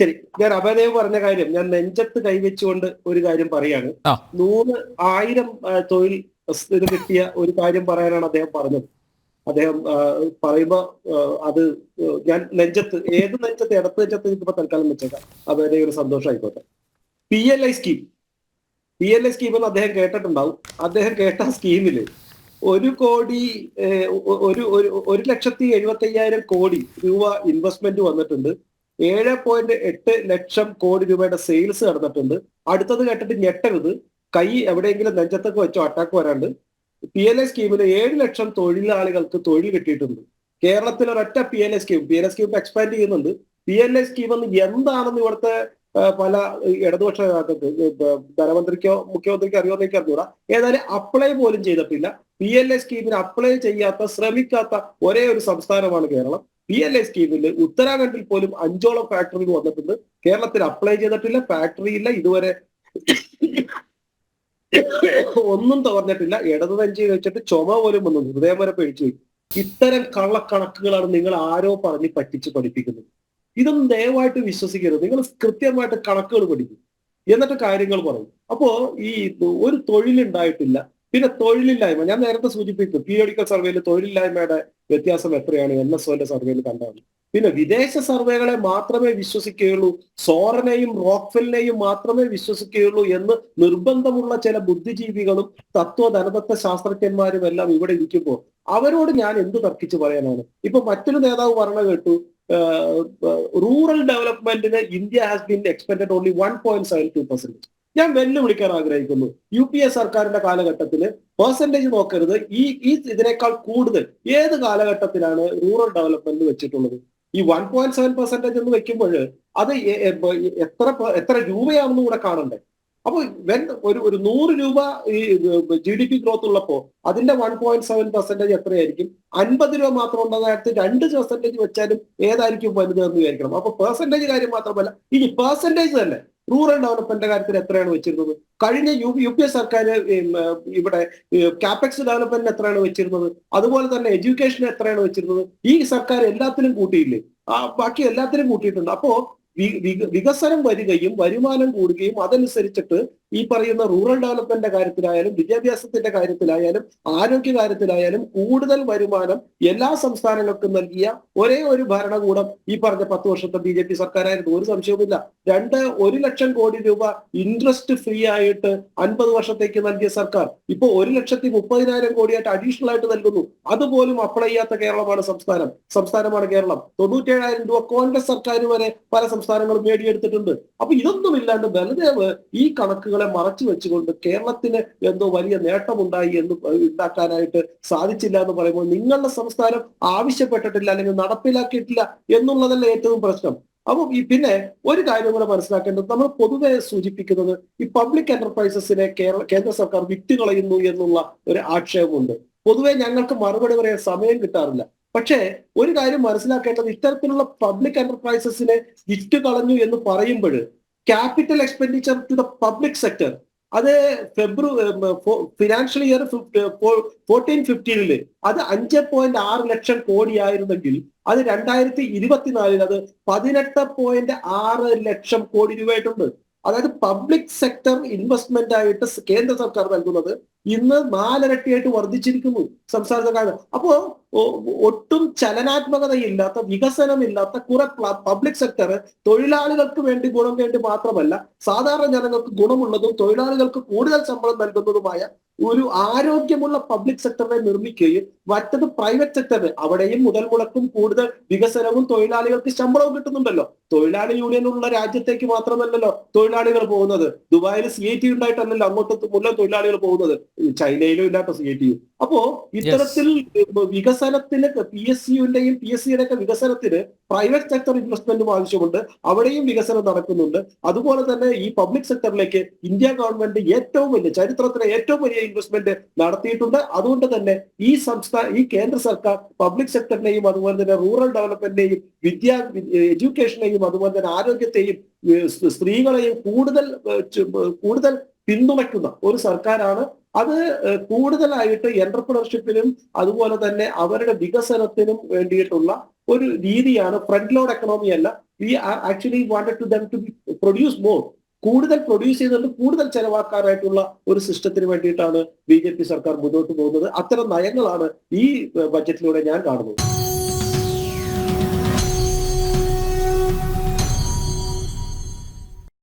ശരി, ഞാൻ അഭയദേവ് പറഞ്ഞ കാര്യം ഞാൻ നെഞ്ചത്ത് കൈവച്ചുകൊണ്ട് ഒരു കാര്യം പറയാണ്. 1000 തൊഴിൽ ഇത് കിട്ടിയ ഒരു കാര്യം പറയാനാണ് അദ്ദേഹം പറഞ്ഞത്. അദ്ദേഹം പറയുമ്പോ അത് ഞാൻ നെഞ്ചത്ത്, ഏത് നെഞ്ചത്ത്, ഇടത്ത് നെഞ്ചത്ത് എനിക്കിപ്പോ തൽക്കാലം വെച്ചേക്കാം, അഭയദേവ് ഒരു സന്തോഷമായിക്കോട്ടെ. PLI സ്കീം, PLI സ്കീം എന്ന് അദ്ദേഹം കേട്ടിട്ടുണ്ടാവും. അദ്ദേഹം കേട്ട സ്കീമില് 1,75,00,000 കോടി രൂപ ഇൻവെസ്റ്റ്മെന്റ് വന്നിട്ടുണ്ട്. 7.8 ലക്ഷം കോടി രൂപയുടെ സെയിൽസ് നടന്നിട്ടുണ്ട്. അടുത്തത് കേട്ടിട്ട് ഞെട്ടരുത്, കൈ എവിടെയെങ്കിലും നെഞ്ചത്തൊക്കെ വെച്ചോ അറ്റാക്ക് വരാണ്ട്. PLI സ്കീമിൽ 7 ലക്ഷം തൊഴിലാളികൾക്ക് തൊഴിൽ കിട്ടിയിട്ടുണ്ട്. കേരളത്തിൽ ഒരൊറ്റ PLI സ്കീം എക്സ്പാൻഡ് ചെയ്യുന്നുണ്ട്. PLI സ്കീം എന്ന് എന്താണെന്ന് ഇവിടുത്തെ പല ഇടതുപക്ഷ ധനമന്ത്രിക്കോ മുഖ്യമന്ത്രിക്കോ അറിയുമെന്ന് എനിക്ക് അറിഞ്ഞൂടാ. ഏതായാലും അപ്ലൈ പോലും ചെയ്തിട്ടില്ല. PLI സ്കീമിന് അപ്ലൈ ചെയ്യാത്ത, ശ്രമിക്കാത്ത ഒരേ ഒരു സംസ്ഥാനമാണ് കേരളം. PLI സ്കീമിൽ ഉത്തരാഖണ്ഡിൽ പോലും 5ഓളം ഫാക്ടറികൾ വന്നിട്ടുണ്ട്. കേരളത്തിൽ അപ്ലൈ ചെയ്തിട്ടില്ല, ഫാക്ടറി ഇല്ല, ഇതുവരെ ഒന്നും തുറന്നിട്ടില്ല. ഇടത് നെഞ്ചി വെച്ചിട്ട് ചുമ പോലും വന്നു, ഹൃദയം വരെ പേടിച്ചു പോയി. ഇത്തരം കള്ളക്കണക്കുകളാണ് നിങ്ങൾ ആരോ പറഞ്ഞ് പറ്റിച്ച് പഠിപ്പിക്കുന്നത്. ഇതൊന്നും ദയവായിട്ട് വിശ്വസിക്കരുത്. നിങ്ങൾ കൃത്യമായിട്ട് കണക്കുകൾ പഠിക്കും, എന്നിട്ട് കാര്യങ്ങൾ പറയും. അപ്പോ ഈ ഒരു തൊഴിലുണ്ടായിട്ടില്ല, പിന്നെ തൊഴിലില്ലായ്മ, ഞാൻ നേരത്തെ സൂചിപ്പിച്ചു, പീരിയോഡിക്കൽ സർവേയിൽ തൊഴിലില്ലായ്മയുടെ വ്യത്യാസം എത്രയാണ് NSOന്റെ സർവേയിൽ കണ്ടാണ്. പിന്നെ വിദേശ സർവേകളെ മാത്രമേ വിശ്വസിക്കുകയുള്ളൂ, സോറനെയും റോക്ക്ഫെല്ലിനെയും മാത്രമേ വിശ്വസിക്കുകയുള്ളൂ എന്ന് നിർബന്ധമുള്ള ചില ബുദ്ധിജീവികളും ധനതത്വ ശാസ്ത്രജ്ഞന്മാരും എല്ലാം ഇവിടെ ഇരിക്കുമ്പോൾ അവരോട് ഞാൻ എന്ത് തർക്കിച്ച് പറയാനാണ്? ഇപ്പൊ മറ്റൊരു നേതാവ് പറഞ്ഞ കേട്ടു, റൂറൽ ഡെവലപ്മെന്റിന് India has been expended only 1.72%. ഞാൻ വെല്ലുവിളിക്കാൻ ആഗ്രഹിക്കുന്നു. UPA സർക്കാരിന്റെ കാലഘട്ടത്തിൽ പെർസെന്റേജ് നോക്കരുത്, ഇതിനേക്കാൾ കൂടുതൽ ഏത് കാലഘട്ടത്തിലാണ് റൂറൽ ഡെവലപ്മെന്റ് വെച്ചിട്ടുള്ളത്? ഈ 1.7% എന്ന് വെക്കുമ്പോൾ അത് എത്ര രൂപയാണെന്നും കൂടെ കാണണ്ടേ? അപ്പൊ ഒരു 100 രൂപ ഈ GDP ഗ്രോത്ത് ഉള്ളപ്പോ അതിന്റെ 1.7% എത്രയായിരിക്കും? 50 രൂപ മാത്രം ഉണ്ടാകാത്ത 2% വെച്ചാലും ഏതായിരിക്കും വലുത് എന്ന് വിചാരിക്കണം. അപ്പൊ പെർസെന്റേജ് കാര്യം മാത്രമല്ല, ഇനി പെർസെന്റേജ് തന്നെ റൂറൽ ഡെവലപ്മെന്റിന്റെ കാര്യത്തിൽ എത്രയാണ് വെച്ചിരുന്നത്? കഴിഞ്ഞ UPA സർക്കാർ ഇവിടെ കാപെക്സ് ഡെവലപ്മെന്റിന് എത്രയാണ് വെച്ചിരുന്നത്? അതുപോലെ തന്നെ എഡ്യൂക്കേഷന് എത്രയാണ് വെച്ചിരുന്നത്? ഈ സർക്കാർ എല്ലാത്തിനും കൂട്ടിയില്ലേ? ബാക്കി എല്ലാത്തിനും കൂട്ടിയിട്ടുണ്ട്. അപ്പോ വികസനം വരികയും വരുമാനം കൂടുകയും അതനുസരിച്ചിട്ട് ഈ പറയുന്ന റൂറൽ ഡെവലപ്മെന്റിന്റെ കാര്യത്തിലായാലും വിദ്യാഭ്യാസത്തിന്റെ കാര്യത്തിലായാലും ആരോഗ്യ കാര്യത്തിലായാലും കൂടുതൽ വരുമാനം എല്ലാ സംസ്ഥാനങ്ങൾക്കും നൽകിയ ഒരേ ഒരു ഭരണകൂടം ഈ പറഞ്ഞ 10 വർഷത്തെ BJP സർക്കാരായിരുന്നു. ഒരു സംശയവുമില്ല. 1 ലക്ഷം കോടി രൂപ ഇൻട്രസ്റ്റ് ഫ്രീ ആയിട്ട് 50 വർഷത്തേക്ക് നൽകിയ സർക്കാർ ഇപ്പൊ 1,30,000 കോടിയായിട്ട് അഡീഷണൽ ആയിട്ട് നൽകുന്നു. അതുപോലും അപ്ലൈ ചെയ്യാത്ത സംസ്ഥാനമാണ് കേരളം. 97,000 രൂപ കോൺഗ്രസ് സർക്കാർ വരെ പല സംസ്ഥാനങ്ങളും നേടിയെടുത്തിട്ടുണ്ട്. അപ്പൊ ഇതൊന്നും ഇല്ലാണ്ട് ബലദേവ് ഈ കണക്കുകളെ മറച്ചു വെച്ചുകൊണ്ട് കേരളത്തിന് എന്തോ വലിയ നേട്ടമുണ്ടായി എന്ന് ഉണ്ടാക്കാനായിട്ട് സാധിച്ചില്ല എന്ന് പറയുമ്പോൾ നിങ്ങളുടെ സംസ്ഥാനം ആവശ്യപ്പെട്ടിട്ടില്ല അല്ലെങ്കിൽ നടപ്പിലാക്കിയിട്ടില്ല എന്നുള്ളതല്ല ഏറ്റവും പ്രശ്നം. അപ്പൊ പിന്നെ ഒരു കാര്യം കൂടെ മനസ്സിലാക്കേണ്ടത്, നമ്മൾ പൊതുവെ സൂചിപ്പിക്കുന്നത് ഈ പബ്ലിക് എന്റർപ്രൈസസിനെ കേന്ദ്ര സർക്കാർ വിറ്റുകളയുന്നു എന്നുള്ള ഒരു ആക്ഷേപമുണ്ട്. പൊതുവെ ഞങ്ങൾക്ക് മറുപടി പറയാൻ സമയം കിട്ടാറില്ല. പക്ഷേ ഒരു കാര്യം മനസ്സിലാക്കേണ്ടത്, ഇത്തരത്തിലുള്ള പബ്ലിക് എന്റർപ്രൈസസിനെ വിറ്റുകളഞ്ഞു എന്ന് പറയുമ്പോൾ capital expenditure to the public sector അത് ഫിനാൻഷ്യൽ ഇയർ 14-15 അത് 5.6 ലക്ഷം കോടി ആയിരുന്നെങ്കിൽ അത് 2024 അത് 18.6 ലക്ഷം കോടി രൂപയായിട്ടുണ്ട്. അതായത് പബ്ലിക് സെക്ടർ ഇൻവെസ്റ്റ്മെന്റ് ആയിട്ട് കേന്ദ്ര സർക്കാർ നൽകുന്നത് ഇന്ന് 4 ഇരട്ടിയായിട്ട് വർദ്ധിച്ചിരിക്കുന്നു സംസ്ഥാന സർക്കാർ. അപ്പോ ഒട്ടും ചലനാത്മകതയില്ലാത്ത, വികസനമില്ലാത്ത കുറെ പബ്ലിക് സെക്ടർ തൊഴിലാളികൾക്ക് വേണ്ടി ഗുണം വേണ്ടി മാത്രമല്ല സാധാരണ ജനങ്ങൾക്ക് ഗുണമുള്ളതും തൊഴിലാളികൾക്ക് കൂടുതൽ ശമ്പളം നൽകുന്നതുമായ ഒരു ആരോഗ്യമുള്ള പബ്ലിക് സെക്ടറിനെ നിർമ്മിക്കുകയും മറ്റത് പ്രൈവറ്റ് സെക്ടർ, അവിടെയും മുതൽ മുടക്കും കൂടുതൽ വികസനവും തൊഴിലാളികൾക്ക് ശമ്പളവും കിട്ടുന്നുണ്ടല്ലോ. തൊഴിലാളി യൂണിയൻ ഉള്ള രാജ്യത്തേക്ക് മാത്രമല്ലല്ലോ തൊഴിലാളികൾ പോകുന്നത്. ദുബായിൽ CIT ഉണ്ടായിട്ടല്ലല്ലോ അങ്ങോട്ട് മുഴുവൻ തൊഴിലാളികൾ പോകുന്നത്. ചൈനയിലും ഇല്ലാത്ത CIT. അപ്പോ ഇത്തരത്തിൽ വികസനത്തിന് PSCയുടെയും PSCയുടെ ഒക്കെ വികസനത്തിന് പ്രൈവറ്റ് സെക്ടർ ഇൻവെസ്റ്റ്മെന്റും ആവശ്യമുണ്ട്. അവിടെയും വികസനം നടക്കുന്നുണ്ട്. അതുപോലെ തന്നെ ഈ പബ്ലിക് സെക്ടറിലേക്ക് ഇന്ത്യ ഗവൺമെന്റ് ചരിത്രത്തിലെ ഏറ്റവും വലിയ ഇൻവെസ്റ്റ്മെന്റ് നടത്തിയിട്ടുണ്ട്. അതുകൊണ്ട് തന്നെ ഈ കേന്ദ്ര സർക്കാർ പബ്ലിക് സെക്ടറിനെയും അതുപോലെ തന്നെ റൂറൽ ഡെവലപ്മെന്റിനെയും എഡ്യൂക്കേഷനെയും അതുപോലെ തന്നെ ആരോഗ്യത്തെയും സ്ത്രീകളെയും കൂടുതൽ പിന്തുണയ്ക്കുന്ന ഒരു സർക്കാരാണ്. അത് കൂടുതലായിട്ട് എന്റർപ്രണർഷിപ്പിനും അതുപോലെ തന്നെ അവരുടെ വികസനത്തിനും വേണ്ടിയിട്ടുള്ള ഒരു രീതിയാണ്. ഫ്രണ്ട് ലോഡ് എക്കണോമി അല്ല, we actually wanted to them to produce more. കൂടുതൽ പ്രൊഡ്യൂസ് ചെയ്തുകൊണ്ട് കൂടുതൽ ചെലവാക്കാനായിട്ടുള്ള ഒരു സിസ്റ്റത്തിന് വേണ്ടിയിട്ടാണ് ബി ജെ പി സർക്കാർ മുന്നോട്ട് പോകുന്നത്. അത്തരം നയങ്ങളാണ് ഈ ബജറ്റിലൂടെ ഞാൻ കാണുന്നത്.